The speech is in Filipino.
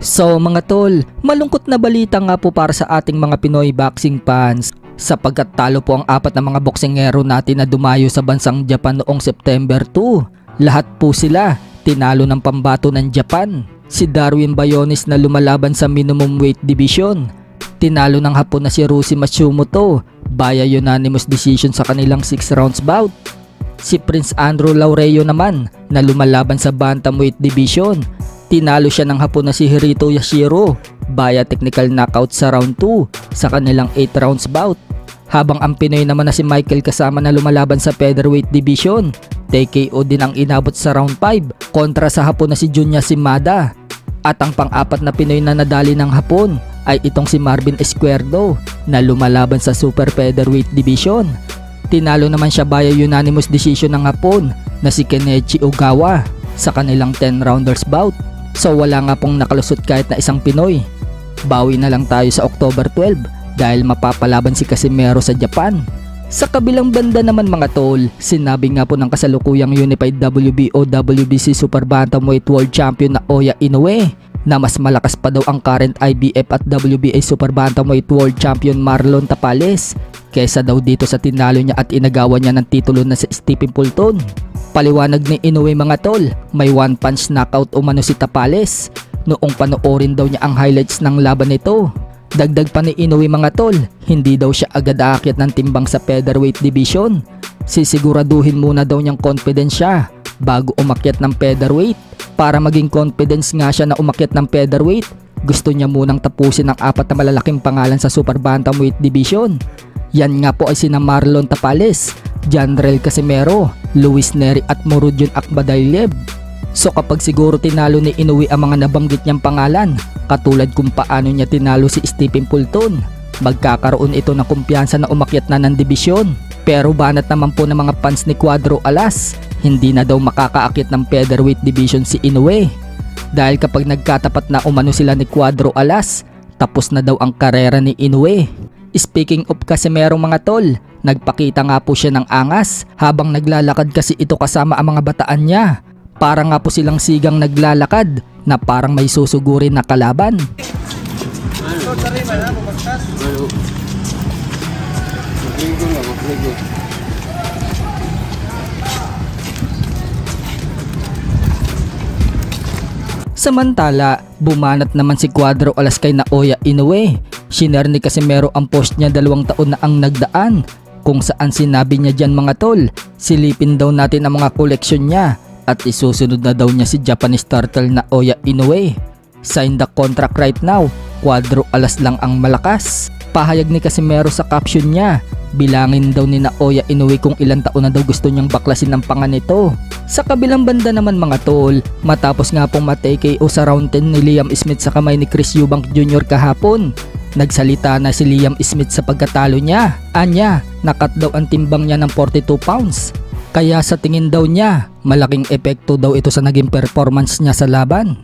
So mga tol, malungkot na balita nga po para sa ating mga Pinoy boxing fans sapagkat talo po ang apat na mga boksingero natin na dumayo sa bansang Japan noong September 2. Lahat po sila tinalo ng pambato ng Japan. Si Darwin Bayones na lumalaban sa minimum weight division, tinalo ng Hapon na si Rusi Matsumoto via unanimous decision sa kanilang 6 rounds bout. Si Prince Andrew Laureo naman na lumalaban sa bantamweight division, tinalo siya ng Hapon na si Hirito Yashiro via technical knockout sa round 2 sa kanilang 8 rounds bout. Habang ang Pinoy naman na si Michael Kasama na lumalaban sa featherweight division, TKO din ang inabot sa round 5 kontra sa Hapon na si Junya Shimada. At ang pang-apat na Pinoy na nadali ng Hapon ay itong si Marvin Izquierdo na lumalaban sa super featherweight division. Tinalo naman siya via unanimous decision ng Hapon na si Kenichi Ogawa sa kanilang 10 rounders bout. So wala nga pong nakalusot kahit na isang Pinoy. Bawi na lang tayo sa October 12 dahil mapapalaban si Casimero sa Japan. Sa kabilang banda naman mga tol, sinabi nga po ng kasalukuyang Unified WBO WBC Super Bantamweight World Champion na Oya Inoue na mas malakas pa daw ang current IBF at WBA Super Bantamweight World Champion Marlon Tapales kesa daw dito sa tinalo niya at inagawan niya ng titulo na si Stephen Fulton. Paliwanag ni Inoue mga tol, may one punch knockout umano si Tapales noong panoorin daw niya ang highlights ng laban nito. Dagdag pa ni Inoue mga tol, hindi daw siya agad aakyat ng timbang sa featherweight division. Sisiguraduhin muna daw niyang confidence siya bago umakyat ng featherweight. Para maging confidence nga siya na umakyat ng featherweight, gusto niya munang tapusin ang 4 na malalaking pangalan sa super bantamweight division. Yan nga po ay sina Marlon Tapales, Janrel Casimero, Luis Neri at Murodjon Akhmadaliev. So kapag siguro tinalo ni Inoue ang mga nabanggit niyang pangalan, katulad kung paano niya tinalo si Stephen Fulton, magkakaroon ito ng kumpiyansa na umakyat na ng dibisyon. Pero banat naman po ng mga fans ni Cuadro Alas, hindi na daw makakaakit ng featherweight division si Inoue. Dahil kapag nagkatapat na umano sila ni Cuadro Alas, tapos na daw ang karera ni Inoue. Speaking of Casimero mga tol, nagpakita nga po siya ng angas habang naglalakad kasi ito kasama ang mga bataan niya. Para nga po silang sigang naglalakad na parang may susugurin na kalaban. Samantala, bumanat naman si Cuadro Alas kay na Oya Inoue. Shinare ni Casimero ang post niya 2 taon na ang nagdaan, kung saan sinabi niya dyan mga tol, silipin daw natin ang mga koleksyon niya at isusunod na daw niya si Japanese turtle na Oya Inoue. Sign the contract right now, Cuadro Alas lang ang malakas. Pahayag ni Casimero sa caption niya, bilangin daw ni na Oya Inoue kung ilang taon na daw gusto niyang baklasin ng panga nito. Sa kabilang banda naman mga tol, matapos nga pong ma-TKO sa round 10 ni Liam Smith sa kamay ni Chris Eubank Jr. kahapon, nagsalita na si Liam Smith sa pagkatalo niya. Anya, nakat daw ang timbang niya ng 42 pounds. Kaya sa tingin daw niya, malaking epekto daw ito sa naging performance niya sa laban.